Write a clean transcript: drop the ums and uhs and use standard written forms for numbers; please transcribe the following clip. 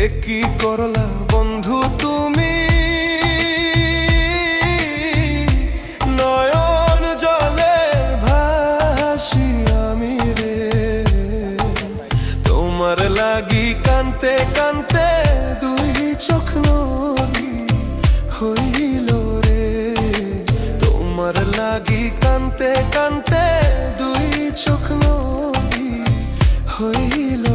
কি করলা বন্ধু তুমি, নয়ন জলে ভাসি আমি রে। তোমার লাগি কানতে কানতে দুই চোখ নদী হইল রে। তোমার লাগি কানতে কানতে দুই চোখ নদী হইল।